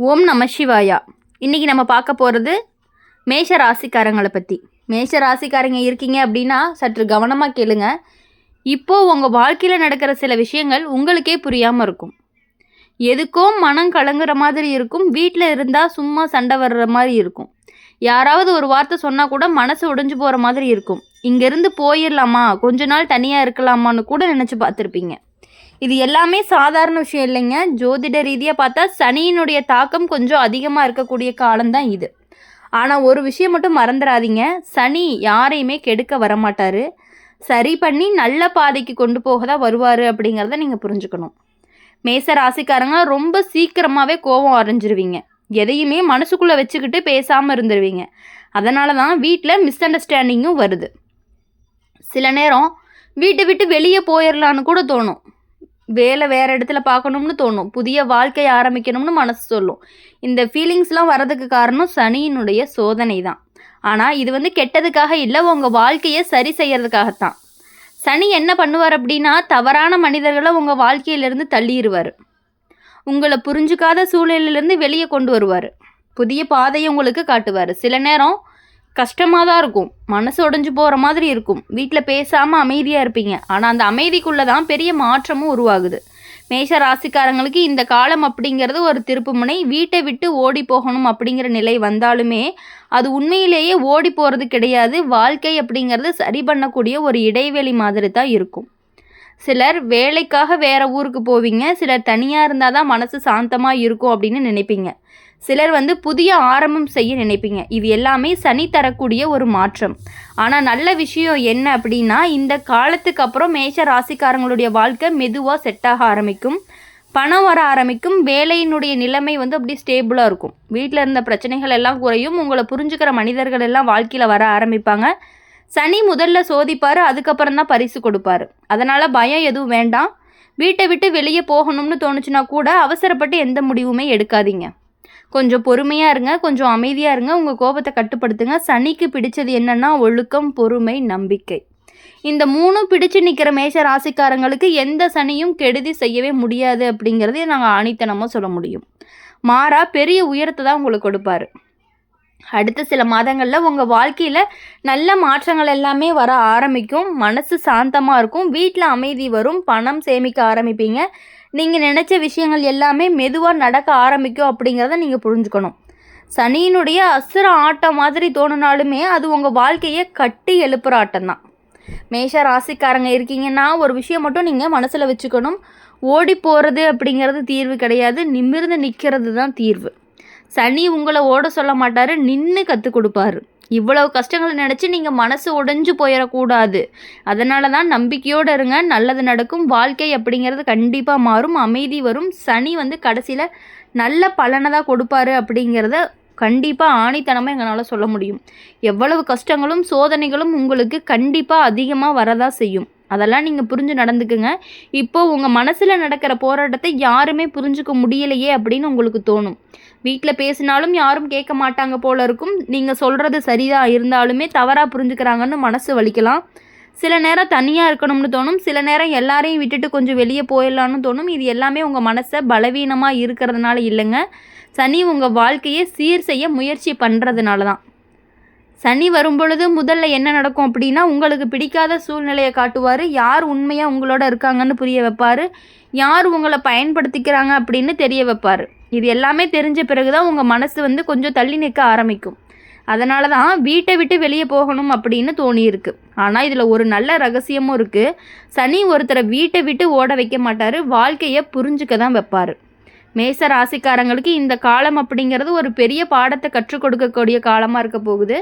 ஓம் நம சிவாயா. இன்றைக்கி நம்ம பார்க்க போகிறது மேஷ ராசிக்காரங்களை பற்றி. மேஷ ராசிக்காரங்க இருக்கீங்க அப்படின்னா சற்று கவனமாக கேளுங்க. இப்போது உங்கள் வாழ்க்கையில் நடக்கிற சில விஷயங்கள் உங்களுக்கே புரியாமல் இருக்கும். எதுக்கோ மனம் கலங்குற மாதிரி இருக்கும். வீட்டில் இருந்தால் சும்மா சண்டை வர்ற மாதிரி இருக்கும். யாராவது ஒரு வார்த்தை சொன்னால் கூட மனசு உடைஞ்சு போகிற மாதிரி இருக்கும். இங்கேருந்து போயிடலாமா, கொஞ்ச நாள் தனியாக இருக்கலாமான்னு கூட நினச்சி பார்த்துருப்பீங்க. இது எல்லாமே சாதாரண விஷயம் இல்லைங்க. ஜோதிட ரீதியாக பார்த்தா சனியினுடைய தாக்கம் கொஞ்சம் அதிகமாக இருக்கக்கூடிய காலம்தான் இது. ஆனால் ஒரு விஷயம் மட்டும் மறந்துடாதீங்க, சனி யாரையுமே கெடுக்க வரமாட்டார். சரி பண்ணி நல்ல பாதைக்கு கொண்டு போக தான் வருவார் அப்படிங்கிறத நீங்கள் புரிஞ்சுக்கணும். மேச ராசிக்காரங்க ரொம்ப சீக்கிரமாகவே கோபம் அடைஞ்சிருவீங்க. எதையுமே மனசுக்குள்ளே வச்சுக்கிட்டு பேசாமல் இருந்துருவீங்க. அதனால தான் வீட்டில் மிஸ் அண்டர்ஸ்டாண்டிங்கும் வருது. சில நேரம் வீட்டை விட்டு வெளியே போயிடலான்னு கூட தோணும். வேலை வேறு இடத்துல பார்க்கணும்னு தோணும். புதிய வாழ்க்கை ஆரம்பிக்கணும்னு மனசு சொல்லும். இந்த ஃபீலிங்ஸ்லாம் வர்றதுக்கு காரணம் சனியினுடைய சோதனை தான். ஆனால் இது கெட்டதுக்காக இல்லை, உங்கள் வாழ்க்கையை சரி செய்யறதுக்காகத்தான். சனி என்ன பண்ணுவார் அப்படின்னா, தவறான மனிதர்களை உங்கள் வாழ்க்கையிலேருந்து தள்ளிடுவார். உங்களை புரிஞ்சுக்காத சூழ்நிலையிலேருந்து வெளியே கொண்டு வருவார். புதிய பாதையை உங்களுக்கு காட்டுவார். சில நேரம் கஷ்டமாக தான் இருக்கும், மனசு உடைஞ்சு போகிற மாதிரி இருக்கும். வீட்டில் பேசாமல் அமைதியாக இருப்பீங்க. ஆனால் அந்த அமைதிக்குள்ளே தான் பெரிய மாற்றமும் உருவாகுது. மேஷ ராசிக்காரங்களுக்கு இந்த காலம் அப்படிங்கிறது ஒரு திருப்புமுனை. வீட்டை விட்டு ஓடி போகணும் அப்படிங்கிற நிலை வந்தாலுமே அது உண்மையிலேயே ஓடி போகிறது கிடையாது. வாழ்க்கை அப்படிங்கிறது சரி பண்ணக்கூடிய ஒரு இடைவெளி மாதிரி தான் இருக்கும். சிலர் வேலைக்காக வேறு ஊருக்கு போவீங்க. சிலர் தனியாக இருந்தால் தான் மனசு சாந்தமாக இருக்கும் அப்படின்னு நினைப்பீங்க. சிலர் புதிய ஆரம்பம் செய்ய நினைப்பீங்க. இது எல்லாமே சனி தரக்கூடிய ஒரு மாற்றம். ஆனால் நல்ல விஷயம் என்ன அப்படின்னா, இந்த காலத்துக்கு அப்புறம் மேஷ ராசிக்காரங்களுடைய வாழ்க்கை மெதுவாக செட் ஆக ஆரம்பிக்கும். பணம் வர ஆரம்பிக்கும். வேலையினுடைய நிலைமை அப்படி ஸ்டேபிளாக இருக்கும். வீட்டில் இருந்த பிரச்சனைகள் எல்லாம் குறையும். உங்களை புரிஞ்சுக்கிற மனிதர்கள் எல்லாம் வாழ்க்கையில் வர ஆரம்பிப்பாங்க. சனி முதல்ல சோதிப்பார், அதுக்கப்புறம் தான் பரிசு கொடுப்பார். அதனால் பயம் எதுவும் வேண்டாம். வீட்டை விட்டு வெளியே போகணும்னு தோணுச்சுன்னா கூட அவசரப்பட்டு எந்த முடிவுமே எடுக்காதீங்க. கொஞ்சம் பொறுமையாக இருங்க, கொஞ்சம் அமைதியாக இருங்க, உங்கள் கோபத்தை கட்டுப்படுத்துங்க. சனிக்கு பிடிச்சது என்னென்னா ஒழுக்கம், பொறுமை, நம்பிக்கை. இந்த மூணும் பிடிச்சு நிற்கிற மேஷ ராசிக்காரங்களுக்கு எந்த சனியும் கெடுதி செய்யவே முடியாது அப்படிங்கிறதே நாங்கள் ஆணித்தனமாக சொல்ல முடியும். மாறா பெரிய உயரத்தை தான் உங்களுக்கு கொடுப்பாரு. அடுத்த சில மாதங்களில் உங்கள் வாழ்க்கையில் நல்ல மாற்றங்கள் எல்லாமே வர ஆரம்பிக்கும். மனசு சாந்தமாக இருக்கும். வீட்டில் அமைதி வரும். பணம் சேமிக்க ஆரம்பிப்பீங்க. நீங்கள் நினச்ச விஷயங்கள் எல்லாமே மெதுவாக நடக்க ஆரம்பிக்கும் அப்படிங்கிறத நீங்கள் புரிஞ்சுக்கணும். சனியினுடைய அசுர ஆட்டம் மாதிரி தோணுனாலுமே அது உங்கள் வாழ்க்கையை கட்டி எழுப்புற ஆட்டம் தான். மேஷ ராசிக்காரங்க இருக்கீங்கன்னா ஒரு விஷயம் மட்டும் நீங்கள் மனசில் வச்சுக்கணும். ஓடி போகிறது அப்படிங்கிறது தீர்வு கிடையாது. நிமிர்ந்து நிற்கிறது தான் தீர்வு. சனி உங்களை ஓட சொல்ல மாட்டார், நின்று கற்றுக் கொடுப்பாரு. இவ்வளவு கஷ்டங்களை நினச்சி நீங்கள் மனசு உடைஞ்சு போயிடக்கூடாது. அதனால தான் நம்பிக்கையோடு இருங்க. நல்லது நடக்கும். வாழ்க்கை அப்படிங்கிறது கண்டிப்பாக மாறும். அமைதி வரும். சனி கடைசியில் நல்ல பலனை தான் கொடுப்பாரு அப்படிங்கிறத கண்டிப்பாக ஆணித்தனமாக எங்களால் சொல்ல முடியும். எவ்வளவு கஷ்டங்களும் சோதனைகளும் உங்களுக்கு கண்டிப்பாக அதிகமாக வரதான் செய்யும். அதெல்லாம் நீங்கள் புரிஞ்சு நடந்துக்குங்க. இப்போது உங்கள் மனசில் நடக்கிற போராட்டத்தை யாருமே புரிஞ்சுக்க முடியலையே அப்படின்னு உங்களுக்கு தோணும். வீட்டில் பேசினாலும் யாரும் கேட்க மாட்டாங்க போல இருக்கும். நீங்கள் சொல்கிறது சரியாக இருந்தாலுமே தவறாக புரிஞ்சுக்கிறாங்கன்னு மனசு வலிக்கலாம். சில நேரம் தனியாக இருக்கணும்னு தோணும். சில நேரம் எல்லாரையும் விட்டுட்டு கொஞ்சம் வெளியே போயிடலான்னு தோணும். இது எல்லாமே உங்கள் மனசை பலவீனமாக இருக்கிறதுனால இல்லைங்க. சனி உங்கள் வாழ்க்கையை சீர் செய்ய முயற்சி பண்ணுறதுனால தான். சனி வரும் பொழுது முதல்ல என்ன நடக்கும் அப்படின்னா, உங்களுக்கு பிடிக்காத சூழ்நிலையை காட்டுவார். யார் உண்மையாக உங்களோட இருக்காங்கன்னு புரிய வைப்பார். யார் உங்களை பயன்படுத்திக்கிறாங்க அப்படின்னு தெரிய வைப்பார். இது எல்லாமே தெரிஞ்ச பிறகு தான் உங்கள் மனசு கொஞ்சம் தள்ளி நிற்க ஆரம்பிக்கும். அதனால தான் வீட்டை விட்டு வெளியே போகணும் அப்படின்னு தோணியிருக்கு. ஆனால் இதில் ஒரு நல்ல ரகசியமும் இருக்குது. சனி ஒருத்தரை வீட்டை விட்டு ஓட வைக்க மாட்டார், வாழ்க்கையை புரிஞ்சுக்க தான் வைப்பார். மேச ராசிக்காரங்களுக்கு இந்த காலம் அப்படிங்கிறது ஒரு பெரிய பாடத்தை கற்றுக் கொடுக்கக்கூடிய காலமாக இருக்க போகுது.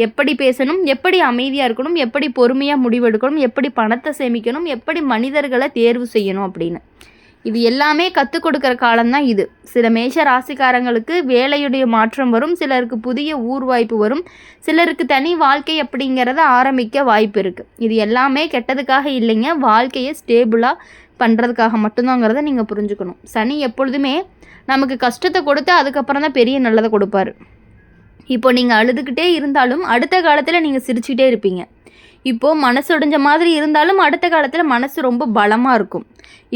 எப்படி பேசணும், எப்படி அமைதியாக இருக்கணும், எப்படி பொறுமையாக முடிவெடுக்கணும், எப்படி பணத்தை சேமிக்கணும், எப்படி மனிதர்களை தேர்வு செய்யணும் அப்படின்னு இது எல்லாமே கற்றுக் கொடுக்குற காலம்தான் இது. சில மேஷ ராசிக்காரங்களுக்கு வேலையுடைய மாற்றம் வரும். சிலருக்கு புதிய ஊர் வாய்ப்பு வரும். சிலருக்கு தனி வாழ்க்கை அப்படிங்கிறத ஆரம்பிக்க வாய்ப்பு இருக்குது. இது எல்லாமே கெட்டதுக்காக இல்லைங்க, வாழ்க்கையை ஸ்டேபிளாக பண்ணுறதுக்காக மட்டும்தாங்கிறத நீங்கள் புரிஞ்சுக்கணும். சனி எப்பொழுதுமே நமக்கு கஷ்டத்தை கொடுத்து அதுக்கப்புறம் தான் பெரிய நல்லதை கொடுப்பாரு. இப்போ நீங்கள் அழுதுகிட்டே இருந்தாலும் அடுத்த காலத்தில் நீங்கள் சிரிச்சுக்கிட்டே இருப்பீங்க. இப்போது மனசு உடைஞ்ச மாதிரி இருந்தாலும் அடுத்த காலத்தில் மனசு ரொம்ப பலமாக இருக்கும்.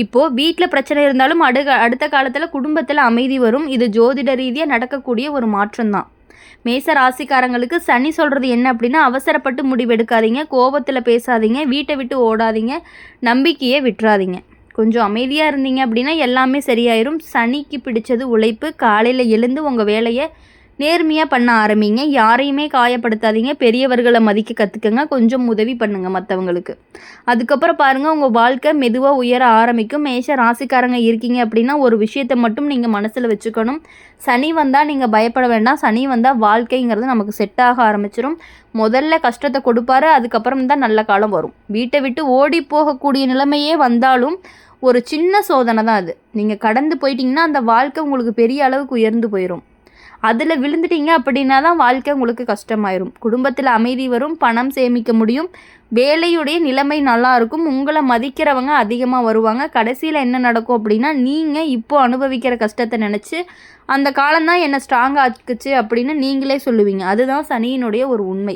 இப்போது வீட்டில் பிரச்சனை இருந்தாலும் அடுத்த காலத்தில் குடும்பத்தில் அமைதி வரும். இது ஜோதிட ரீதியாக நடக்கக்கூடிய ஒரு மாற்றம்தான். மேச ராசிக்காரங்களுக்கு சனி சொல்கிறது என்ன அப்படின்னா, அவசரப்பட்டு முடிவெடுக்காதீங்க, கோபத்தில் பேசாதீங்க, வீட்டை விட்டு ஓடாதீங்க, நம்பிக்கையை விட்டுறாதீங்க. கொஞ்சம் அமைதியாக இருந்தீங்க அப்படின்னா எல்லாமே சரியாயிரும். சனிக்கு பிடிச்சது உழைப்பு. காலையில் எழுந்து உங்கள் வேலையை நேர்மையாக பண்ண ஆரம்பிங்க. யாரையுமே காயப்படுத்தாதீங்க. பெரியவர்களை மதிக்க கற்றுக்கங்க. கொஞ்சம் உதவி பண்ணுங்கள் மற்றவங்களுக்கு. அதுக்கப்புறம் பாருங்கள், உங்கள் வாழ்க்கை மெதுவாக உயர ஆரம்பிக்கும். மேஷ ராசிக்காரங்க இருக்கீங்க அப்படின்னா ஒரு விஷயத்தை மட்டும் நீங்கள் மனசில் வச்சுக்கணும். சனி வந்தால் நீங்கள் பயப்பட வேண்டாம். சனி வந்தால் வாழ்க்கைங்கிறது நமக்கு செட் ஆக ஆரம்பிச்சிடும். முதல்ல கஷ்டத்தை கொடுப்பாரு, அதுக்கப்புறம் தான் நல்ல காலம் வரும். வீட்டை விட்டு ஓடி போகக்கூடிய நிலைமையே வந்தாலும் ஒரு சின்ன சோதனை தான் அது. நீங்கள் கடந்து போயிட்டீங்கன்னா அந்த வாழ்க்கை உங்களுக்கு பெரிய அளவுக்கு உயர்ந்து போயிடும். அதில் விழுந்துட்டீங்க அப்படின்னா தான் வாழ்க்கை உங்களுக்கு கஷ்டமாயிரும். குடும்பத்தில் அமைதி வரும், பணம் சேமிக்க முடியும், வேலையுடைய நிலைமை நல்லா இருக்கும், உங்களை மதிக்கிறவங்க அதிகமாக வருவாங்க. கடைசியில் என்ன நடக்கும் அப்படின்னா, நீங்கள் இப்போ அனுபவிக்கிற கஷ்டத்தை நினச்சி அந்த காலம்தான் என்னை ஸ்ட்ராங்காக ஆக்குச்சு அப்படின்னு நீங்களே சொல்லுவீங்க. அதுதான் சனியினுடைய ஒரு உண்மை.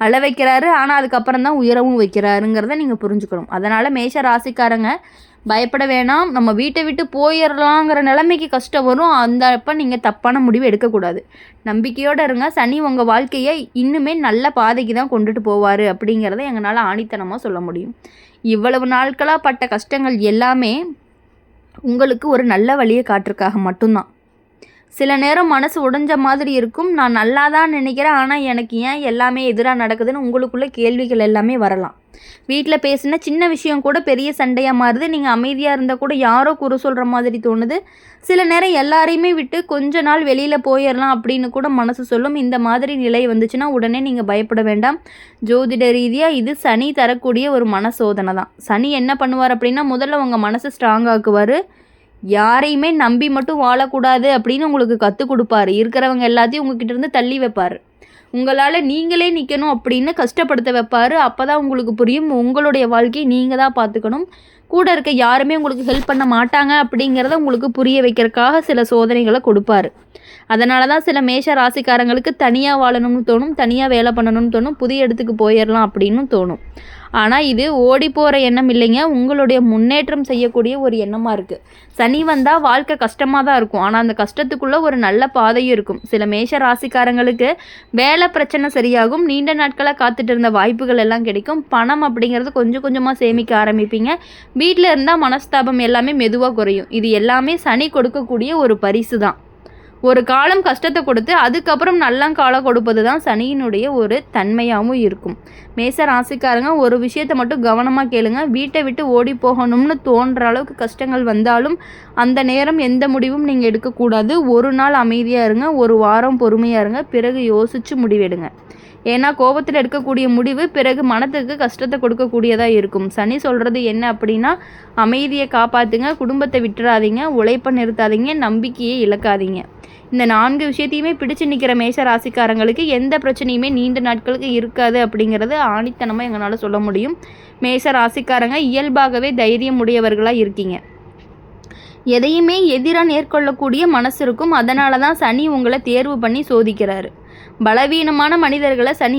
அழ வைக்கிறாரு, ஆனால் அதுக்கப்புறம் தான் உயரவும் வைக்கிறாருங்கிறத நீங்கள் புரிஞ்சுக்கணும். அதனால் மேஷ ராசிக்காரங்க பயப்பட வேணாம். நம்ம வீட்டை விட்டு போயிடலாங்கிற நிலைமைக்கு கஷ்டம் வரும். அந்த அப்போ நீங்கள் தப்பான முடிவு எடுக்கக்கூடாது. நம்பிக்கையோடு இருங்க. சனி உங்கள் வாழ்க்கையை இன்னுமே நல்ல பாதைக்கு தான் கொண்டுட்டு போவார் அப்படிங்கிறத எங்களால் ஆணித்தனமாக சொல்ல முடியும். இவ்வளவு நாட்களாக பட்ட கஷ்டங்கள் எல்லாமே உங்களுக்கு ஒரு நல்ல வழியை காட்டுறதுக்காக மட்டும்தான். சில நேரம் மனசு உடைஞ்ச மாதிரி இருக்கும். நான் நல்லா தான் நினைக்கிறேன், ஆனால் எனக்கு ஏன் எல்லாமே எதிராக நடக்குதுன்னு உங்களுக்குள்ளே கேள்விகள் எல்லாமே வரலாம். வீட்டில் பேசின சின்ன விஷயம் கூட பெரிய சண்டையாக மாறுது. நீங்கள் அமைதியாக இருந்தால் கூட யாரோ குறை சொல்கிற மாதிரி தோணுது. சில நேரம் எல்லாரையுமே விட்டு கொஞ்ச நாள் வெளியில் போயிடலாம் அப்படின்னு கூட மனசு சொல்லும். இந்த மாதிரி நிலை வந்துச்சுன்னா உடனே நீங்கள் பயப்பட வேண்டாம். ஜோதிட ரீதியாக இது சனி தரக்கூடிய ஒரு மன சோதனை தான். சனி என்ன பண்ணுவார் அப்படின்னா, முதல்ல உங்கள் மனசை ஸ்ட்ராங் ஆக்குவார். யாரையுமே நம்பி மட்டும் வாழக்கூடாது அப்படின்னு உங்களுக்கு கற்றுக் கொடுப்பாரு. இருக்கிறவங்க எல்லாத்தையும் உங்ககிட்ட இருந்து தள்ளி வைப்பார். உங்களால் நீங்களே நிற்கணும் அப்படின்னு கஷ்டப்படுத்த வைப்பார். அப்போ தான் உங்களுக்கு புரியும், உங்களுடைய வாழ்க்கையை நீங்கள் தான் பார்த்துக்கணும். கூட இருக்க யாருமே உங்களுக்கு ஹெல்ப் பண்ண மாட்டாங்க அப்படிங்கிறத உங்களுக்கு புரிய வைக்கிறதுக்காக சில சோதனைகளை கொடுப்பாரு. அதனால தான் சில மேஷ ராசிக்காரங்களுக்கு தனியாக வாழணும்னு தோணும், தனியாக வேலை பண்ணணும்னு தோணும், புதிய இடத்துக்கு போயிடலாம் அப்படின்னு தோணும். ஆனால் இது ஓடி போகிற எண்ணம் இல்லைங்க, உங்களுடைய முன்னேற்றம் செய்யக்கூடிய ஒரு எண்ணமாக இருக்குது. சனி வந்தால் வாழ்க்கை கஷ்டமாக தான் இருக்கும், ஆனால் அந்த கஷ்டத்துக்குள்ளே ஒரு நல்ல பாதையும் இருக்கும். சில மேஷ ராசிக்காரங்களுக்கு வேலை பிரச்சனை சரியாகும். நீண்ட நாட்களாக காத்துட்டு இருந்த வாய்ப்புகள் எல்லாம் கிடைக்கும். பணம் அப்படிங்கிறது கொஞ்சம் கொஞ்சமாக சேமிக்க ஆரம்பிப்பீங்க. வீட்டில் இருந்தால் மனஸ்தாபம் எல்லாமே மெதுவாக குறையும். இது எல்லாமே சனி கொடுக்கக்கூடிய ஒரு பரிசு தான். ஒரு காலம் கஷ்டத்தை கொடுத்து அதுக்கப்புறம் நல்ல காலம் கொடுப்பது தான் சனியினுடைய ஒரு தன்மையாகவும் இருக்கும். மேச ராசிக்காரங்க ஒரு விஷயத்தை மட்டும் கவனமாக கேளுங்க. வீட்டை விட்டு ஓடி போகணும்னு தோன்ற அளவுக்கு கஷ்டங்கள் வந்தாலும் அந்த நேரம் எந்த முடிவும் நீங்கள் எடுக்கக்கூடாது. ஒரு நாள் அமைதியாக இருங்க, ஒரு வாரம் பொறுமையாக இருங்க, பிறகு யோசித்து முடிவெடுங்க. ஏன்னா கோபத்தில் எடுக்கக்கூடிய முடிவு பிறகு மனத்துக்கு கஷ்டத்தை கொடுக்கக்கூடியதாக இருக்கும். சனி சொல்கிறது என்ன அப்படின்னா, அமைதியை காப்பாற்றுங்க, குடும்பத்தை விட்டுறாதீங்க, உழைப்பை நிறுத்தாதீங்க, நம்பிக்கையை இழக்காதீங்க. இந்த 4 விஷயத்தையுமே பிடிச்சு நிற்கிற மேஷ ராசிக்காரங்களுக்கு எந்த பிரச்சனையுமே நீண்ட நாட்களுக்கு இருக்காது அப்படிங்கிறது ஆணித்தனமாக எங்களால் சொல்ல முடியும். மேஷ ராசிக்காரங்க இயல்பாகவே தைரியம் உடையவர்களாக இருக்கீங்க. எதையுமே எதிராக நேர்கொள்ளக்கூடிய மனசு இருக்கும். அதனால தான் சனி உங்களை தேர்வு பண்ணி சோதிக்கிறாரு. பலவீனமான மனிதர்களை சனி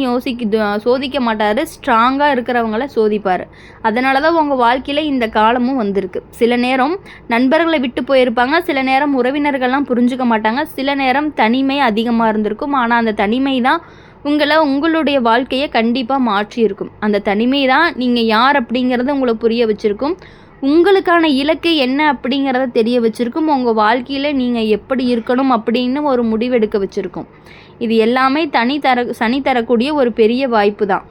சோதிக்க மாட்டார், ஸ்ட்ராங்காக இருக்கிறவங்கள சோதிப்பார். அதனால தான் உங்கள் வாழ்க்கையில் இந்த காலமும் வந்திருக்கு. சில நேரம் நண்பர்களை விட்டு போயிருப்பாங்க, சில நேரம் உறவினர்கள்லாம் புரிஞ்சுக்க மாட்டாங்க, சில நேரம் தனிமை அதிகமாக இருந்திருக்கும். ஆனால் அந்த தனிமை தான் உங்களுடைய வாழ்க்கையை கண்டிப்பாக மாற்றியிருக்கும். அந்த தனிமை தான் நீங்கள் யார் அப்படிங்கிறத உங்களை புரிய வச்சுருக்கும். உங்களுக்கான இலக்கு என்ன அப்படிங்கிறத தெரிய வச்சுருக்கும். உங்கள் வாழ்க்கையில் நீங்கள் எப்படி இருக்கணும் அப்படின்னு ஒரு முடிவெடுக்க வச்சுருக்கும். இது எல்லாமே சனி தரக்கூடிய ஒரு பெரிய வாய்ப்பு தான்.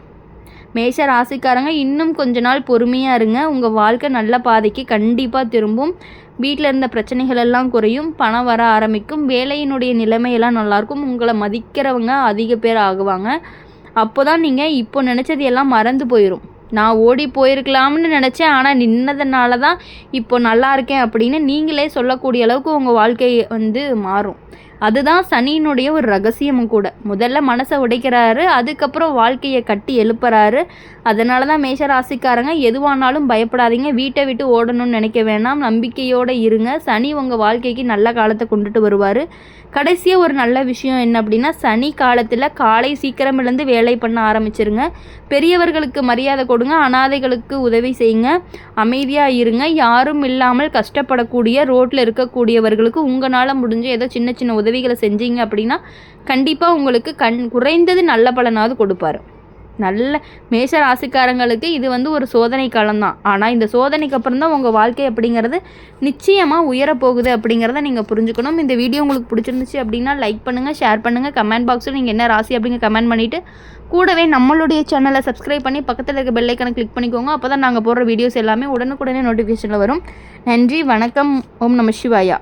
மேஷ ராசிக்காரங்க இன்னும் கொஞ்ச நாள் பொறுமையாக இருங்க. உங்கள் வாழ்க்கை நல்ல பாதைக்கு கண்டிப்பாக திரும்பும். வீட்டில் இருந்த பிரச்சனைகள் எல்லாம் குறையும், பணம் வர ஆரம்பிக்கும், வேலையினுடைய நிலைமையெல்லாம் நல்லாயிருக்கும், உங்களை மதிக்கிறவங்க அதிக பேர் ஆகுவாங்க. அப்போ தான் நீங்கள் இப்போ நினச்சது எல்லாம் மறந்து போயிடும். நான் ஓடி போயிருக்கலாம்னு நினச்சேன், ஆனால் நின்னதுனால தான் இப்போ நல்லா இருக்கேன் அப்படின்னு நீங்களே சொல்லக்கூடிய அளவுக்கு உங்கள் வாழ்க்கை மாறும். அதுதான் சனியினுடைய ஒரு ரகசியமும் கூட. முதல்ல மனசை உடைக்கிறாரு, அதுக்கப்புறம் வாழ்க்கையை கட்டி எழுப்புறாரு. அதனால தான் மேஷ ராசிக்காரங்க எதுவானாலும் பயப்படாதீங்க, வீட்டை விட்டு ஓடணும்னு நினைக்க வேணாம், நம்பிக்கையோடு இருங்க. சனி உங்கள் வாழ்க்கைக்கு நல்ல காலத்தை கொண்டுட்டு வருவார். கடைசியாக ஒரு நல்ல விஷயம் என்ன அப்படின்னா, சனி காலத்தில் காலை சீக்கிரம் எழுந்து வேலை பண்ண ஆரம்பிச்சிருங்க. பெரியவர்களுக்கு மரியாதை கொடுங்க, அனாதைகளுக்கு உதவி செய்யுங்க, அமைதியாக இருங்க. யாரும் இல்லாமல் கஷ்டப்படக்கூடிய ரோட்டில் இருக்கக்கூடியவர்களுக்கு உங்களால் முடிஞ்ச ஏதோ சின்ன சின்ன உதவிகளை செஞ்சீங்க அப்படின்னா கண்டிப்பாக உங்களுக்கு குறைந்தது நல்ல பலனாவது கொடுப்பாரு. நல்ல மேஷ ராசிக்காரங்களுக்கு இது ஒரு சோதனை காலம்தான். ஆனால் இந்த சோதனைக்கு அப்புறம் தான் உங்கள் வாழ்க்கை அப்படிங்கிறது நிச்சயமாக உயரப்போகுது அப்படிங்கிறத நீங்கள் புரிஞ்சுக்கணும். இந்த வீடியோ உங்களுக்கு பிடிச்சிருந்துச்சு அப்படின்னா லைக் பண்ணுங்கள், ஷேர் பண்ணுங்கள், கமெண்ட் பாக்ஸில் நீங்கள் என்ன ராசி அப்படிங்க கமெண்ட் பண்ணிவிட்டு கூடவே நம்மளுடைய சேனலை சப்ஸ்கிரைப் பண்ணி பக்கத்தில் இருக்க பெல் ஐக்கனை கிளிக் பண்ணிக்கோங்க. அப்போ தான் நாங்கள் போடுற வீடியோஸ் எல்லாமே உடனுக்குடனே நோட்டிஃபிகேஷனில் வரும். நன்றி, வணக்கம், ஓம் நம சிவாயா.